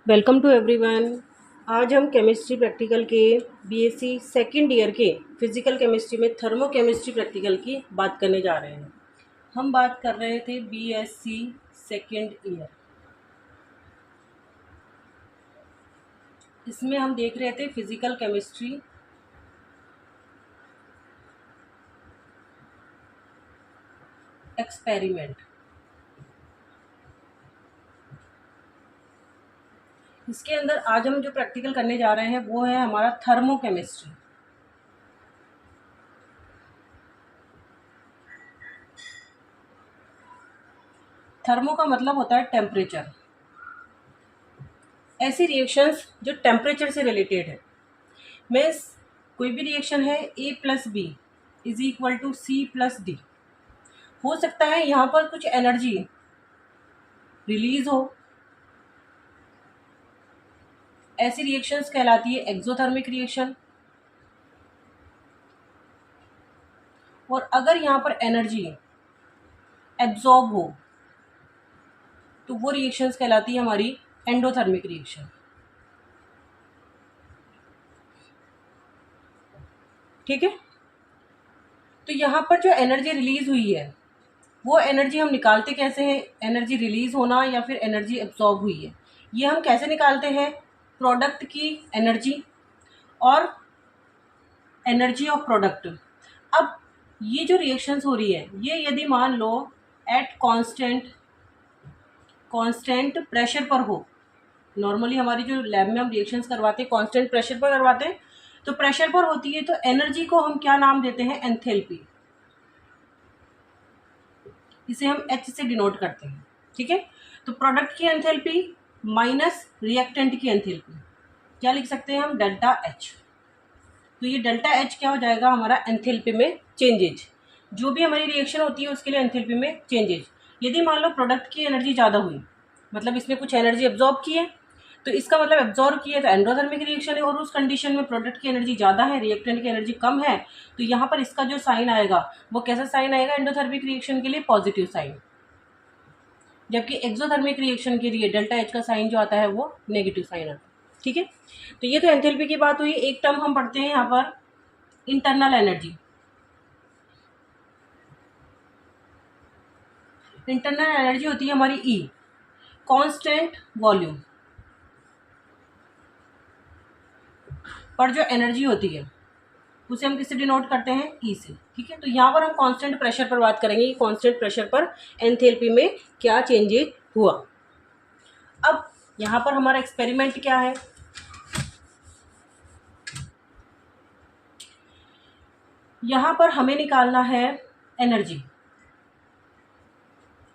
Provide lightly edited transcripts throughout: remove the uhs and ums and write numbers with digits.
Welcome to everyone. आज हम chemistry practical के बीएससी सेकंड ईयर के फिज़िकल केमिस्ट्री में थर्मोकेमिस्ट्री प्रैक्टिकल की बात करने जा रहे हैं। हम बात कर रहे थे बीएससी सेकंड ईयर, इसमें हम देख रहे थे फिज़िकल केमिस्ट्री एक्सपेरिमेंट। इसके अंदर आज हम जो प्रैक्टिकल करने जा रहे हैं वो है हमारा थर्मोकेमिस्ट्री। थर्मो का मतलब होता है टेम्परेचर। ऐसी रिएक्शंस जो टेम्परेचर से रिलेटेड है। मीन्स कोई भी रिएक्शन है A+B is equal to C+D। हो सकता है यहाँ पर कुछ एनर्जी रिलीज हो, ऐसी रिएक्शंस कहलाती है एक्सोथर्मिक रिएक्शन। और अगर यहाँ पर एनर्जी एब्जॉर्ब हो तो वो रिएक्शंस कहलाती है हमारी एंडोथर्मिक रिएक्शन। ठीक है, तो यहाँ पर जो एनर्जी रिलीज हुई है वो एनर्जी हम निकालते कैसे हैं? एनर्जी रिलीज होना या फिर एनर्जी एब्जॉर्ब हुई है, ये हम कैसे निकालते हैं? प्रोडक्ट की एनर्जी और एनर्जी ऑफ प्रोडक्ट। अब ये जो रिएक्शंस हो रही है ये यदि मान लो एट कांस्टेंट प्रेशर पर हो, नॉर्मली हमारी जो लैब में हम रिएक्शंस करवाते हैं कांस्टेंट प्रेशर पर करवाते हैं, तो प्रेशर पर होती है तो एनर्जी को हम क्या नाम देते हैं? एंथैल्पी। इसे हम H से डिनोट करते हैं। ठीक है, तो प्रोडक्ट की एंथैल्पी माइनस रिएक्टेंट की एंथैल्पी क्या लिख सकते हैं हम? Delta H। तो ये डेल्टा H क्या हो जाएगा? हमारा एंथैल्पी में चेंजेज। जो भी हमारी रिएक्शन होती है उसके लिए एंथैल्पी में चेंजेज। यदि मान लो प्रोडक्ट की एनर्जी ज़्यादा हुई, मतलब इसने कुछ एनर्जी एब्जॉर्ब की है, तो इसका मतलब एब्जॉर्ब किया तो एंडोथर्मिक रिएक्शन है। और उस कंडीशन में प्रोडक्ट की एनर्जी ज़्यादा है, रिएक्टेंट की एनर्जी कम है, तो यहाँ पर इसका जो साइन आएगा वो कैसा साइन आएगा? एंडोथर्मिक रिएक्शन के लिए पॉजिटिव साइन, जबकि एक्सोथर्मिक रिएक्शन के लिए डेल्टा H का साइन जो आता है वो नेगेटिव साइन आता है। ठीक है, तो ये तो एंथैल्पी की बात हुई। एक टर्म हम पढ़ते हैं यहाँ पर इंटरनल एनर्जी। इंटरनल एनर्जी होती है हमारी E, कांस्टेंट वॉल्यूम पर जो एनर्जी होती है उसे हम किससे डिनोट करते हैं? E से। ठीक है, तो यहाँ पर हम कांस्टेंट प्रेशर पर बात करेंगे कि कांस्टेंट प्रेशर पर एंथैल्पी में क्या चेंजेस हुआ। अब यहाँ पर हमारा एक्सपेरिमेंट क्या है? यहाँ पर हमें निकालना है एनर्जी,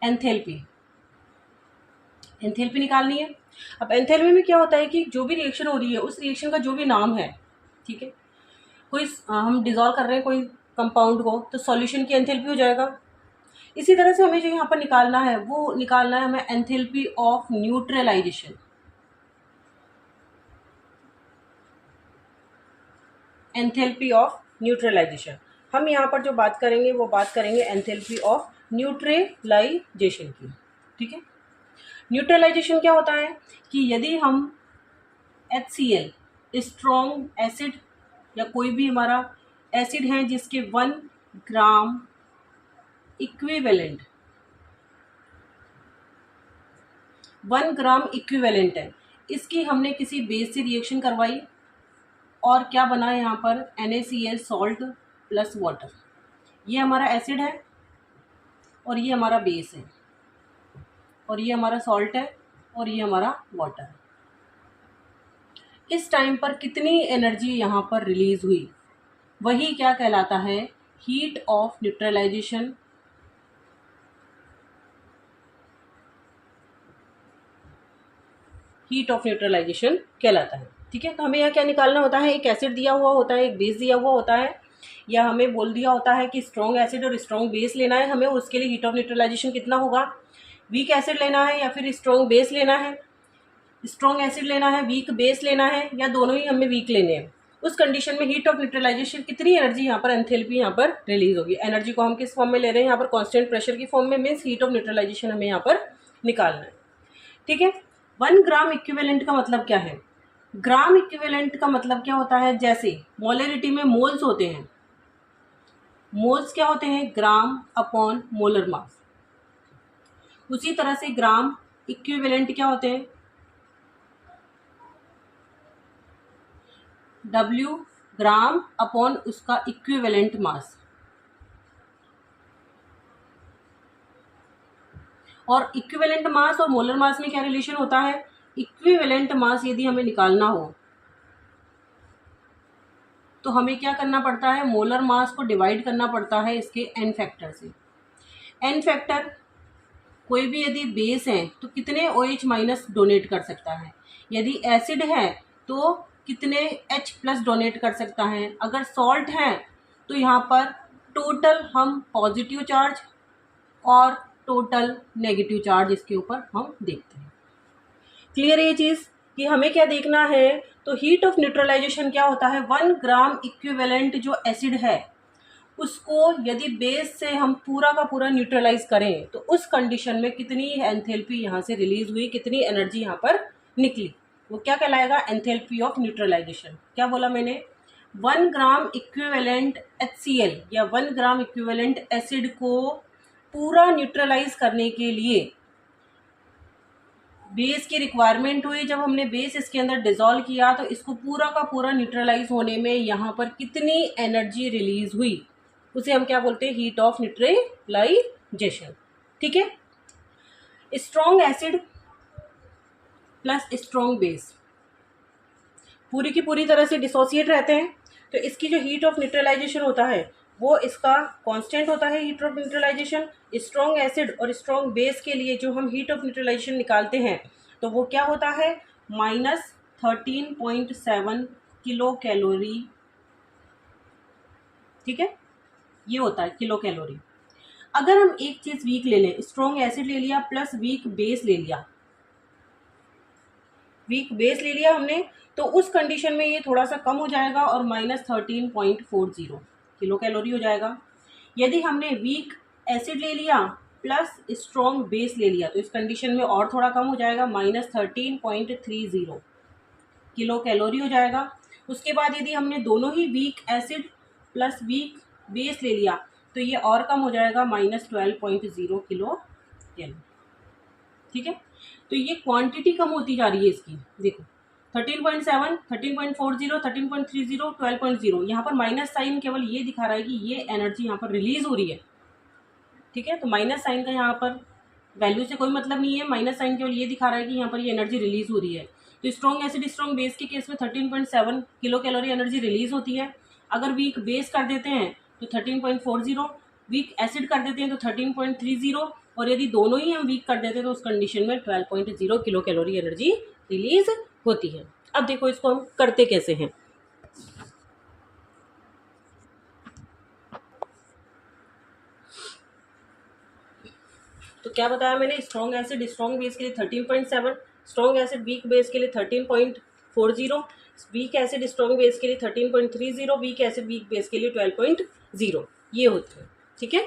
एंथैल्पी निकालनी है। अब एंथैल्पी में क्या होता है कि जो भी रिएक्शन हो रही है उस रिएक्शन का जो भी नाम है, ठीक है, कोई हम डिजोल्व कर रहे हैं कोई कंपाउंड को, तो सॉल्यूशन की एंथैल्पी हो जाएगा। इसी तरह से हमें जो यहाँ पर निकालना है वो निकालना है हमें enthalpy of neutralisation. Enthalpy of neutralisation हम यहाँ पर जो बात करेंगे वो बात करेंगे एंथैल्पी ऑफ न्यूट्रलाइजेशन की। ठीक है, न्यूट्रलाइजेशन क्या होता है कि यदि हम HCl स्ट्रॉन्ग एसिड या कोई भी हमारा एसिड है जिसके 1 ग्राम इक्विवेलेंट 1 ग्राम इक्विवेलेंट है, इसकी हमने किसी बेस से रिएक्शन करवाई और क्या बना है यहाँ पर? NaCl salt plus water. ये हमारा एसिड है और ये हमारा बेस है और ये हमारा सॉल्ट है और ये हमारा वाटर है। इस टाइम पर कितनी एनर्जी यहाँ पर रिलीज हुई, वही क्या कहलाता है? Heat of neutralisation. Heat of neutralisation कहलाता है। ठीक है, तो हमें यहाँ क्या निकालना होता है? एक एसिड दिया हुआ होता है, एक बेस दिया हुआ होता है, या हमें बोल दिया होता है कि स्ट्रॉन्ग एसिड और स्ट्रॉन्ग बेस लेना है हमें। उसके लिए हीट ऑफ न्यूट्रलाइजेशन कितना होगा? वीक एसिड लेना है या फिर स्ट्रॉन्ग बेस लेना है? स्ट्रॉन्ग एसिड लेना है, वीक बेस लेना है, या दोनों ही हमें वीक लेने हैं? उस कंडीशन में हीट ऑफ न्यूट्रलाइजेशन कितनी एनर्जी यहाँ पर एंथैल्पी यहाँ पर रिलीज होगी। एनर्जी को हम किस फॉर्म में ले रहे हैं? यहाँ पर कांस्टेंट प्रेशर की फॉर्म में, मीन्स हीट ऑफ न्यूट्रलाइजेशन हमें यहाँ पर निकालना है। ठीक है, 1 ग्राम इक्विवेलेंट का मतलब क्या है? ग्राम इक्विवेलेंट का मतलब क्या होता है? जैसे मोलरिटी में मोल्स होते हैं, मोल्स क्या होते हैं? ग्राम अपॉन मोलर मास। उसी तरह से ग्राम इक्विवेलेंट क्या होते हैं? W ग्राम अपॉन उसका इक्विवेलेंट मास। और इक्विवेलेंट मास और मोलर मास में क्या रिलेशन होता है? इक्विवेलेंट मास यदि हमें निकालना हो तो हमें क्या करना पड़ता है? मोलर मास को डिवाइड करना पड़ता है इसके n फैक्टर से। n फैक्टर, कोई भी यदि बेस है तो कितने OH माइनस डोनेट कर सकता है, यदि एसिड है तो कितने H प्लस डोनेट कर सकता है, अगर सॉल्ट है तो यहाँ पर टोटल हम पॉजिटिव चार्ज और टोटल नेगेटिव चार्ज इसके ऊपर हम देखते हैं। क्लियर ये चीज़ कि हमें क्या देखना है? तो हीट ऑफ न्यूट्रलाइजेशन क्या होता है? 1 ग्राम इक्विवेलेंट जो एसिड है उसको यदि बेस से हम पूरा का पूरा न्यूट्रलाइज करें तो उस कंडीशन में कितनी एंथैल्पी यहाँ से रिलीज हुई, कितनी एनर्जी यहाँ पर निकली, वो क्या कहलाएगा? Enthalpy of neutralisation. क्या बोला मैंने? 1 ग्राम इक्विवेलेंट HCl या 1 ग्राम इक्विवेलेंट एसिड को पूरा न्यूट्रलाइज करने के लिए बेस की रिक्वायरमेंट हुई। जब हमने बेस इसके अंदर डिसॉल्व किया तो इसको पूरा का पूरा न्यूट्रलाइज होने में यहाँ पर कितनी एनर्जी रिलीज हुई, उसे हम क्या बोलते हैं? Heat of neutralisation. ठीक है। Strong acid plus strong base पूरी की पूरी तरह से डिसोसिएट रहते हैं, तो इसकी जो हीट ऑफ न्यूट्रलाइजेशन होता है वो इसका कांस्टेंट होता है, heat of neutralisation. Strong acid और स्ट्रॉन्ग बेस के लिए जो हम हीट ऑफ न्यूट्रलाइजेशन निकालते हैं तो वो क्या होता है? -13.7 किलो कैलोरी। ठीक है, ये होता है किलो कैलोरी। अगर हम एक चीज़ वीक ले लें, स्ट्रॉन्ग एसिड ले लिया प्लस वीक बेस ले लिया, वीक बेस ले लिया हमने, तो उस कंडीशन में ये थोड़ा सा कम हो जाएगा और -13.40 किलो कैलोरी हो जाएगा। यदि हमने वीक एसिड ले लिया प्लस स्ट्रॉन्ग बेस ले लिया तो इस कंडीशन में और थोड़ा कम हो जाएगा, -13.30 किलो कैलोरी हो जाएगा। उसके बाद यदि हमने दोनों ही weak acid plus weak base ले लिया तो ये और कम हो जाएगा, -12.0 किलो कैलोरी। ठीक है, तो ये क्वांटिटी कम होती जा रही है इसकी। देखो 13.7, 13.40, 13.30, 12.0, यहाँ पर माइनस साइन केवल ये दिखा रहा है कि ये एनर्जी यहाँ पर रिलीज हो रही है। ठीक है, तो माइनस साइन का यहाँ पर वैल्यू से कोई मतलब नहीं है, माइनस साइन केवल ये दिखा रहा है कि यहाँ पर ये एनर्जी रिलीज हो रही है। तो स्ट्रॉन्ग एसिड स्ट्रॉन्ग बेस के केस में 13.7 किलो कैलोरी एनर्जी रिलीज होती है। अगर वीक बेस कर देते हैं तो 13.40, वीक एसिड कर देते हैं तो 13.30, और यदि दोनों ही हम वीक कर देते हैं तो उस कंडीशन में 12.0 किलो कैलोरी एनर्जी रिलीज होती है। अब देखो इसको हम करते कैसे हैं। तो क्या बताया मैंने? स्ट्रॉन्ग एसिड स्ट्रॉन्ग बेस के लिए 13.7, स्ट्रॉन्ग एसिड वीक बेस के लिए 13.40, वीक एसिड स्ट्रॉन्ग बेस के लिए 13.30, वीक एसिड वीक बेस के लिए 12.0, ये होते हैं। ठीक है,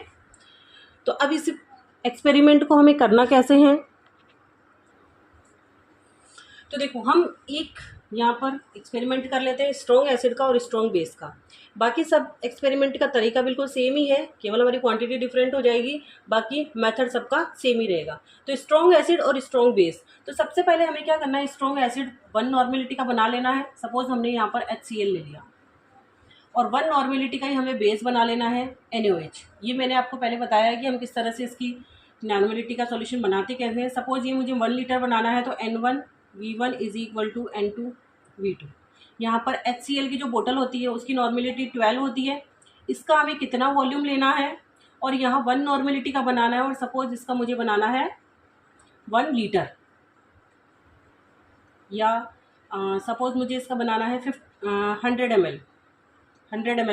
तो अब इस एक्सपेरिमेंट को हमें करना कैसे है? तो देखो हम एक यहाँ पर एक्सपेरिमेंट कर लेते हैं स्ट्रॉन्ग एसिड का और स्ट्रॉन्ग बेस का। बाकी सब एक्सपेरिमेंट का तरीका बिल्कुल सेम ही है, केवल हमारी क्वांटिटी डिफरेंट हो जाएगी, बाकी मेथड सबका सेम ही रहेगा। तो स्ट्रॉन्ग एसिड और स्ट्रॉन्ग बेस, तो सबसे पहले हमें क्या करना है? स्ट्रॉन्ग एसिड 1 नॉर्मेलिटी का बना लेना है। सपोज हमने यहाँ पर HCl ले लिया और 1 नॉर्मेलिटी का ही हमें बेस बना लेना है NaOH। ये मैंने आपको पहले बताया है कि हम किस तरह से इसकी नॉर्मेलिटी का सॉल्यूशन बनाते कैसे हैं। सपोज ये मुझे 1 लीटर बनाना है तो N1V1 = N2V2। यहाँ पर HCl की जो बोतल होती है उसकी नॉर्मेलिटी 12 होती है। इसका हमें कितना वॉल्यूम लेना है और यहाँ 1 नॉर्मेलिटी का बनाना है, और सपोज इसका मुझे बनाना है 1 लीटर, या सपोज मुझे इसका बनाना है 100 ml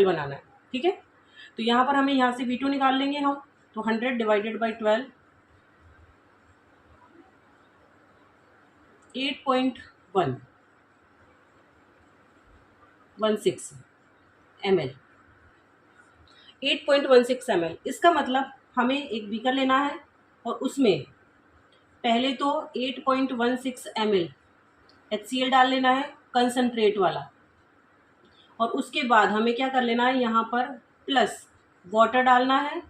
बनाना है। ठीक है, तो यहाँ पर हमें यहाँ से V2 निकाल लेंगे हम, तो 100 डिवाइडेड बाई 12 8.16 ml, 8.16 ml। इसका मतलब हमें एक बीकर लेना है और उसमें पहले तो 8.16 ml HCl डाल लेना है कंसनट्रेट वाला, और उसके बाद हमें क्या कर लेना है, यहाँ पर प्लस वाटर डालना है,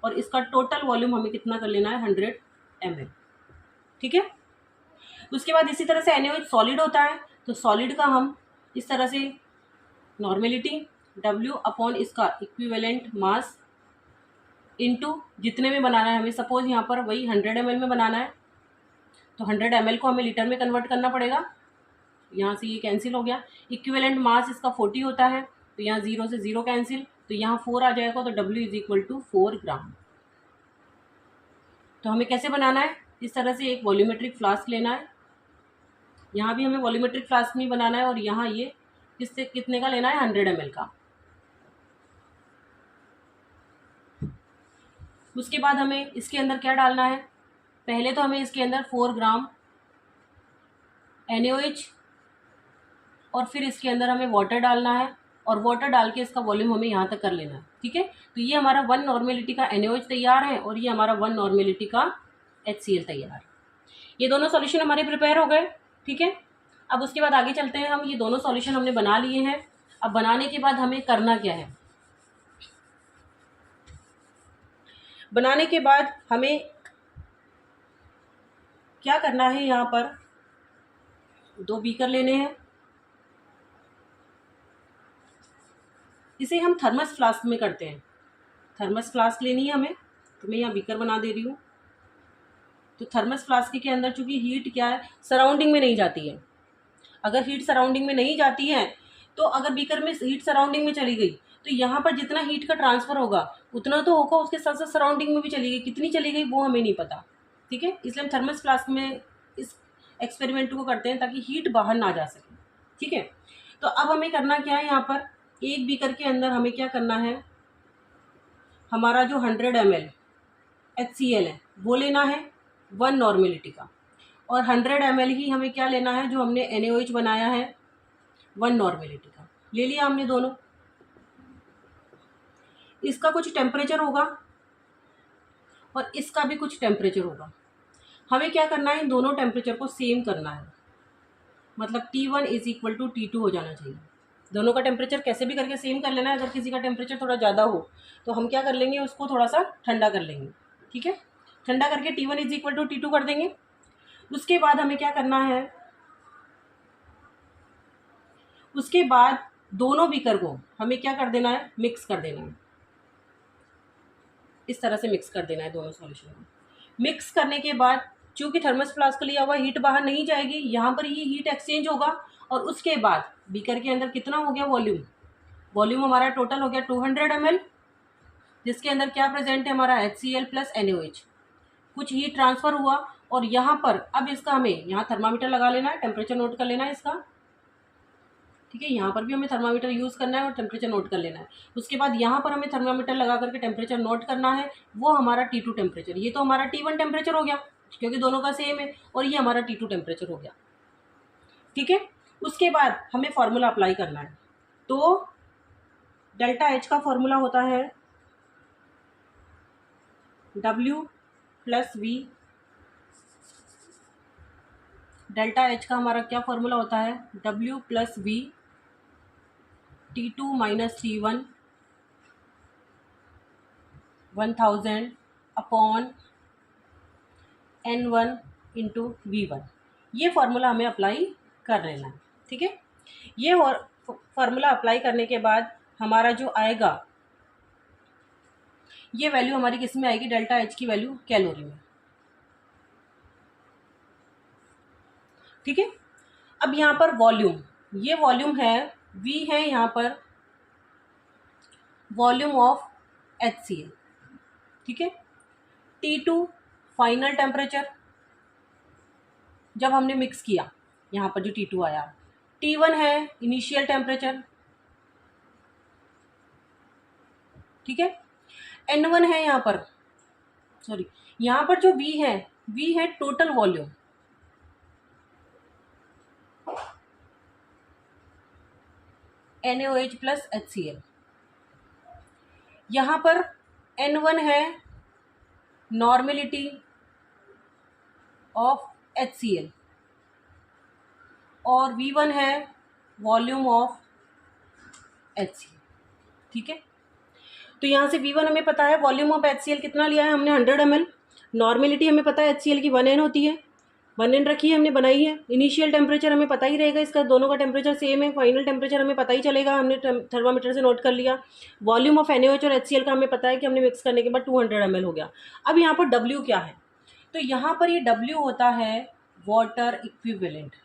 और इसका टोटल वॉल्यूम हमें कितना कर लेना है, 100 ml। ठीक है। उसके बाद इसी तरह से NaOH सॉलिड होता है, तो सॉलिड का हम इस तरह से नॉर्मेलिटी W अपॉन इसका इक्विवेलेंट मास इनटू जितने में बनाना है हमें, सपोज यहाँ पर वही 100 ml में बनाना है, तो 100 ml को हमें लीटर में कन्वर्ट करना पड़ेगा। यहाँ से ये कैंसिल हो गया। इक्विवेलेंट मास इसका 40 होता है, तो यहाँ 0 से 0 कैंसिल, तो यहाँ 4 आ जाएगा, तो W इज इक्वल टू 4 ग्राम। तो हमें कैसे बनाना है, इस तरह से एक वॉल्यूमेट्रिक फ्लास्क लेना है, यहाँ भी हमें वॉल्यूमेट्रिक फ्लास्क में बनाना है, और यहाँ ये किससे कितने का लेना है, 100 ml का। उसके बाद हमें इसके अंदर क्या डालना है, पहले तो हमें इसके अंदर 4 ग्राम NaOH, और फिर इसके अंदर हमें वाटर डालना है, और वाटर डाल के इसका वॉल्यूम हमें यहाँ तक कर लेना है। ठीक है। तो ये हमारा 1 नॉर्मेलिटी का NaOH तैयार है, और ये हमारा 1 नॉर्मेलिटी का HCl तैयार है। ये दोनों सॉल्यूशन हमारे प्रिपेयर हो गए। ठीक है। अब उसके बाद आगे चलते हैं हम। ये दोनों सॉल्यूशन हमने बना लिए हैं। अब बनाने के बाद हमें करना क्या है, बनाने के बाद हमें क्या करना है, यहाँ पर 2 बीकर लेने हैं, इसे हम थर्मस फ्लास्क में करते हैं। थर्मस फ्लास्क लेनी है हमें, तो मैं यहाँ बीकर बना दे रही हूँ। तो थर्मस फ्लास्क के अंदर चूंकि हीट क्या है, सराउंडिंग में नहीं जाती है। अगर हीट सराउंडिंग में नहीं जाती है, तो अगर बीकर में हीट सराउंडिंग में चली गई, तो यहाँ पर जितना हीट का ट्रांसफ़र होगा उतना तो होगा, उसके साथ साथ सराउंडिंग में भी चली गई, कितनी चली गई वो हमें नहीं पता। ठीक है। इसलिए हम थर्मस फ्लास्क में इस एक्सपेरिमेंट को करते हैं ताकि हीट बाहर ना जा सके। ठीक है। तो अब हमें करना क्या है, यहाँ पर एक बीकर के अंदर हमें क्या करना है, हमारा जो 100 ml HCl है वो लेना है 1 नॉर्मेलिटी का, और 100 ml ही हमें क्या लेना है, जो हमने NaOH बनाया है 1 नॉर्मेलिटी का ले लिया हमने दोनों। इसका कुछ टेम्परेचर होगा और इसका भी कुछ टेम्परेचर होगा। हमें क्या करना है, इन दोनों टेम्परेचर को सेम करना है, मतलब T1 is equal to T2 हो जाना चाहिए। दोनों का टेम्परेचर कैसे भी करके सेम कर लेना है। अगर किसी का टेम्परेचर थोड़ा ज़्यादा हो तो हम क्या कर लेंगे, उसको थोड़ा सा ठंडा कर लेंगे। ठीक है। ठंडा करके T1 is equal to T2 कर देंगे। उसके बाद हमें क्या करना है, उसके बाद दोनों बीकर को हमें क्या कर देना है, मिक्स कर देना है। इस तरह से मिक्स कर देना है दोनों सॉल्यूशन को। मिक्स करने के बाद चूंकि थर्मस फ्लास्क के लिए हुआ हीट बाहर नहीं जाएगी, यहाँ पर ही हीट एक्सचेंज होगा, और उसके बाद बीकर के अंदर कितना हो गया वॉल्यूम हमारा टोटल हो गया 200 ml, जिसके अंदर क्या प्रेजेंट है, हमारा HCl प्लस NaOH। कुछ हीट ट्रांसफ़र हुआ, और यहाँ पर अब इसका हमें यहाँ थर्मामीटर लगा लेना है, टेम्परेचर नोट कर लेना है इसका। ठीक है। यहाँ पर भी हमें थर्मामीटर यूज़ करना है और टेम्परेचर नोट कर लेना है। उसके बाद यहाँ पर हमें थर्मामीटर लगा करके टेम्परेचर नोट करना है, वो हमारा T2 टेम्परेचर। ये तो हमारा T1 टेम्परेचर हो गया क्योंकि दोनों का सेम है, और ये हमारा T2 टेम्परेचर हो गया। ठीक है। उसके बाद हमें फार्मूला अप्लाई करना है। तो डेल्टा H का फॉर्मूला होता है W plus V। Delta H का हमारा क्या फॉर्मूला होता है, W plus V T2 minus T1 1000 upon N1 into V1। ये फार्मूला हमें अप्लाई कर लेना है। ठीक है। ये फार्मूला अप्लाई करने के बाद हमारा जो आएगा, ये वैल्यू हमारी किस में आएगी, डेल्टा H की वैल्यू कैलोरी में। ठीक है। अब यहाँ पर वॉल्यूम, ये वॉल्यूम है V है, यहाँ पर वॉल्यूम ऑफ HCl। ठीक है। T2 फाइनल टेम्परेचर जब हमने मिक्स किया, यहाँ पर जो T2 आया। T1 है इनिशियल टेम्परेचर। ठीक है। N1 है यहाँ पर, सॉरी यहाँ पर जो V है total volume. NaOH plus HCl। यहाँ पर N1 है नॉर्मेलिटी ऑफ HCl और V1 है वॉल्यूम ऑफ HCl। ठीक है, तो यहाँ से V1 हमें पता है, वॉल्यूम ऑफ HCl कितना लिया है हमने 100 ml। नॉर्मेलिटी हमें पता है HCl की 1N होती है, 1N रखी है हमने बनाई है। इनिशियल टेम्परेचर हमें पता ही रहेगा, इसका दोनों का टेम्परेचर सेम है। फाइनल टेम्परेचर हमें पता ही चलेगा, हमने थर्मामीटर से नोट कर लिया। वॉल्यूम ऑफ NaOH और HCl का हमें पता है कि हमने मिक्स करने के बाद 200 ml हो गया। अब यहाँ पर W क्या है, तो यहाँ पर ये W होता है वाटर इक्विवेलेंट।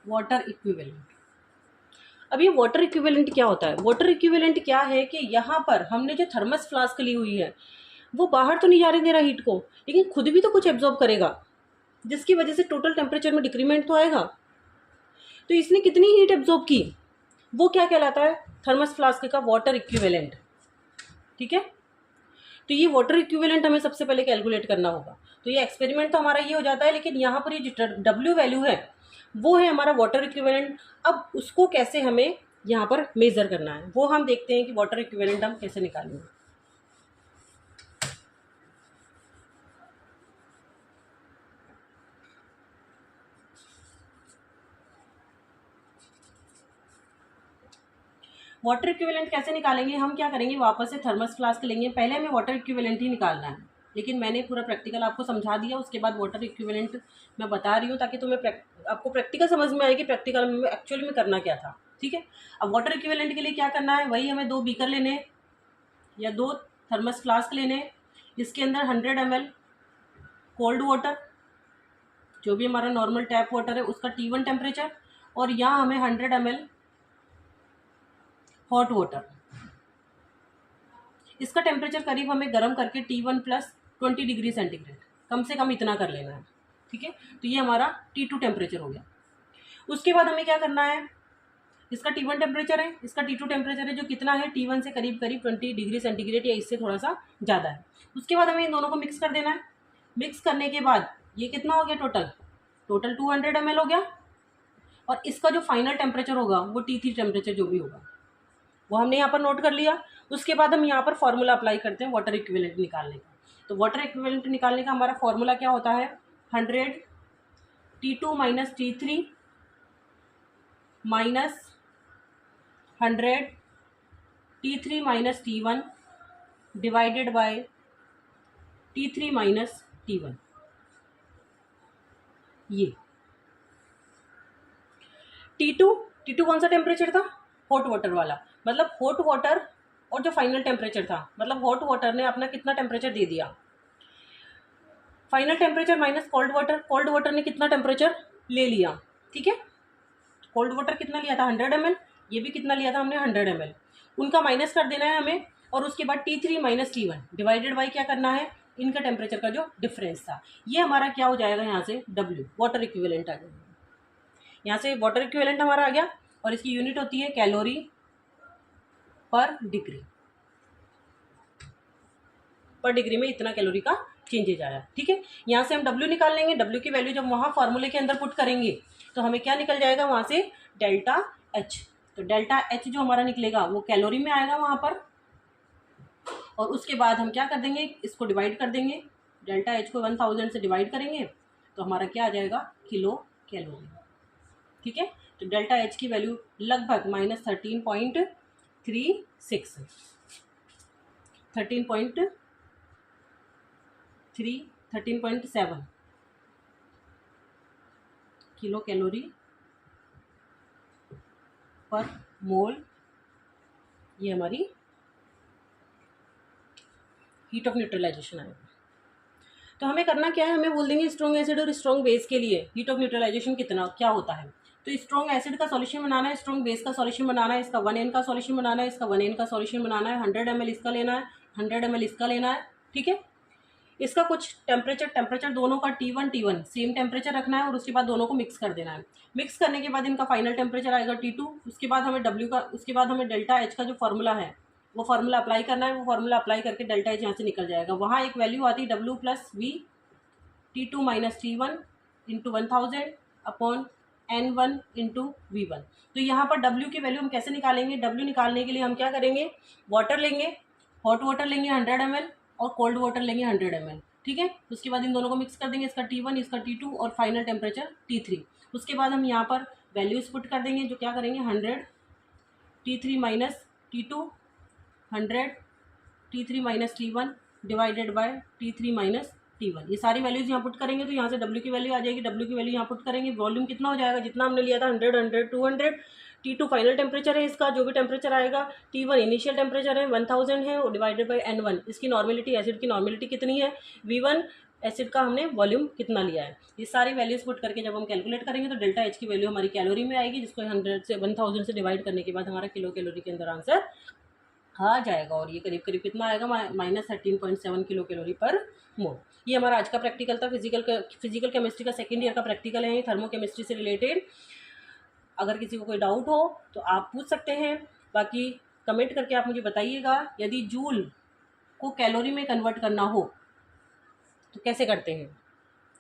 Water equivalent. अब ये वाटर इक्विवेलेंट क्या होता है? वाटर इक्विवेलेंट क्या है कि यहाँ पर हमने जो थर्मस फ्लास्क ली हुई है वो बाहर तो नहीं जाने दे रहा हीट को, लेकिन खुद भी तो कुछ एब्जॉर्ब करेगा, जिसकी वजह से टोटल टेम्परेचर में डिक्रीमेंट तो आएगा। तो इसने कितनी हीट एब्जॉर्ब की, वो क्या कहलाता है? थर्मस फ्लास्क का वाटर इक्विवेलेंट। ठीक है, तो ये वाटर इक्विवेलेंट हमें सबसे पहले कैलकुलेट करना होगा। तो ये एक्सपेरिमेंट तो हमारा ये हो जाता है, लेकिन यहाँ पर ये जो W वैल्यू है वो है हमारा वाटर इक्विवेलेंट। अब उसको कैसे हमें यहाँ पर मेज़र करना है वो हम देखते हैं कि वाटर इक्विवेलेंट हम कैसे निकालेंगे। वाटर इक्विवेलेंट कैसे निकालेंगे? हम क्या करेंगे, वापस से थर्मस फ्लास्क लेंगे। पहले हमें वाटर इक्विवेलेंट ही निकालना है, लेकिन मैंने पूरा प्रैक्टिकल आपको समझा दिया। उसके बाद वाटर इक्विवेलेंट मैं बता रही हूँ ताकि तुम्हें आपको प्रैक्टिकल समझ में आए कि प्रैक्टिकल में एक्चुअली में करना क्या था। ठीक है, अब वाटर इक्विवेलेंट के लिए क्या करना है, वही हमें 2 बीकर लेने या 2 थर्मस फ्लास्क लेने। इसके अंदर 100 ml कोल्ड वाटर, जो भी हमारा नॉर्मल टैप वाटर है उसका T1 टेम्परेचर, और यहाँ हमें 100 ml हॉट वाटर। इसका टेम्परेचर करीब हमें गर्म करके T1 + 20 डिग्री सेंटीग्रेड, कम से कम इतना कर लेना है। ठीक है, तो ये हमारा T2 टेम्परेचर हो गया। उसके बाद हमें क्या करना है, इसका T1 टेम्परेचर है, इसका T2 टेम्परेचर है, जो कितना है T1 से करीब 20 डिग्री सेंटीग्रेड या इससे थोड़ा सा ज़्यादा है। उसके बाद हमें इन दोनों को मिक्स कर देना है। मिक्स करने के बाद ये कितना हो गया, टोटल 200 ml हो गया। और इसका जो फाइनल टेम्परेचर होगा वो T3 टेम्परेचर जो भी होगा वो हमने यहाँ पर नोट कर लिया। उसके बाद हम यहाँ पर फॉर्मूला अप्लाई करते हैं वाटर इक्विवेलेंट निकालने का। तो वाटर इक्विवेलेंट निकालने का हमारा फॉर्मूला क्या होता है, 100 T2 - T3 minus 100 T3 - T1 divided by T3 - T1। ये T2 कौन सा टेम्परेचर था, हॉट वाटर वाला, मतलब हॉट वाटर। और जो फाइनल टेम्परेचर था, मतलब हॉट वाटर ने अपना कितना टेम्परेचर दे दिया, final temperature minus cold water ने कितना टेम्परेचर ले लिया। ठीक है, कोल्ड वाटर कितना लिया था 100 ml, ये भी कितना लिया था हमने 100 ml, उनका माइनस कर देना है हमें। और उसके बाद T3 - T1 डिवाइडेड बाई क्या करना है, इनका टेम्परेचर का जो डिफरेंस था। ये हमारा क्या हो जाएगा, यहाँ से W वाटर इक्विवेलेंट आ जाएगा। यहाँ से वाटर इक्विवेलेंट हमारा आ गया, और इसकी यूनिट होती है कैलोरी पर डिग्री। पर डिग्री में इतना कैलोरी का चेंजेज आया। ठीक है, यहाँ से हम W निकाल लेंगे। W की वैल्यू जब वहाँ फार्मूले के अंदर पुट करेंगे तो हमें क्या निकल जाएगा, वहाँ से डेल्टा H। तो डेल्टा H जो हमारा निकलेगा वो कैलोरी में आएगा वहाँ पर। और उसके बाद हम क्या कर देंगे, इसको डिवाइड कर देंगे। डेल्टा H को 1000 से डिवाइड करेंगे तो हमारा क्या आ जाएगा, किलो कैलोरी। ठीक है, तो डेल्टा H की वैल्यू लगभग -13.36 13.7 किलो कैलोरी पर मोल, ये हमारी हीट ऑफ न्यूट्रलाइजेशन आएगा। तो हमें करना क्या है, हमें बोल देंगे स्ट्रॉन्ग एसिड और स्ट्रॉन्ग बेस के लिए हीट ऑफ न्यूट्रलाइजेशन कितना क्या होता है। तो स्ट्रॉन्ग एसिड का सॉल्यूशन बनाना है, स्ट्रॉन्ग बेस का सॉल्यूशन बनाना है, इसका 1N का सॉल्यूशन बनाना है, इसका 1N का सॉल्यूशन बनाना है, 100 ml इसका लेना है, 100 ml इसका लेना है। ठीक है, इसका कुछ टेम्परेचर दोनों का T1 सेम टेम्परेचर रखना है, और उसके बाद दोनों को मिक्स कर देना है। मिक्स करने के बाद इनका फाइनल टेम्परेचर आएगा T2। उसके बाद हमें W का, उसके बाद हमें डेल्टा H का जो फार्मूला है वो फार्मूला अप्लाई करना है। वो फार्मूला अप्लाई करके डेल्टा H यहाँ से निकल जाएगा। वहाँ एक वैल्यू आती है W + V T2 - T1 × 1000 upon N1 × V1। तो यहाँ पर W की वैल्यू हम कैसे निकालेंगे, W निकालने के लिए हम क्या करेंगे, वाटर लेंगे, हॉट वाटर लेंगे 100 ml, और कोल्ड वाटर लेंगे 100 ml, ठीक है। उसके बाद इन दोनों को मिक्स कर देंगे, इसका T1 इसका T2 और फाइनल टेम्परेचर T3। उसके बाद हम यहाँ पर वैल्यूज पुट कर देंगे, जो क्या करेंगे 100 T3 minus T2, 100 T3 minus T1 divided by T3 minus T1। ये सारी वैल्यूज यहाँ पुट करेंगे तो यहाँ से W की वैल्यू आ जाएगी, W की वैल्यू यहाँ पुट करेंगे, वॉल्यूम कितना हो जाएगा जितना हमने लिया था 100 100 200। T2 फाइनल टेम्परेचर है इसका, जो भी टेम्परेचर आएगा। T1 इनिशियल टेम्परेचर है 1000 है, और डिवाइडेड बाय N1 इसकी नॉर्मेलिटी, एसिड की नॉर्मेलिटी कितनी है, V1 एसिड का हमने वॉल्यूम कितना लिया है। ये सारी वैल्यूज पुट करके जब हम कैलकुलेट करेंगे तो डेल्टा एच की वैल्यू हमारी कैलोरी में आएगी, जिसको 100 से 1000 से डिवाइड करने के बाद हमारा किलो कैलोरी के अंदर आंसर आ जाएगा। और ये करीब करीब कितना आएगा, -13.7 किलो कैलोरी पर मोल। ये हमारा आज का प्रैक्टिकल था, फिजिकल केमिस्ट्री का सेकेंड ईयर का प्रैक्टिकल है, थर्मो केमिस्ट्री से रिलेटेड। अगर किसी को कोई डाउट हो तो आप पूछ सकते हैं, बाकी कमेंट करके आप मुझे बताइएगा। यदि जूल को कैलोरी में कन्वर्ट करना हो तो कैसे करते हैं,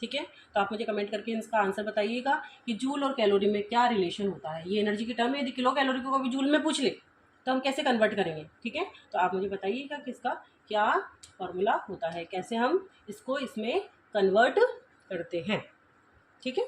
ठीक है। तो आप मुझे कमेंट करके इसका आंसर बताइएगा कि जूल और कैलोरी में क्या रिलेशन होता है। ये एनर्जी की टर्म है, यदि किलो कैलोरी को कभी जूल में पूछ ले तो हम कैसे कन्वर्ट करेंगे, ठीक है। तो आप मुझे बताइएगा कि इसका क्या फॉर्मूला होता है, कैसे हम इसको इसमें कन्वर्ट करते हैं, ठीक है।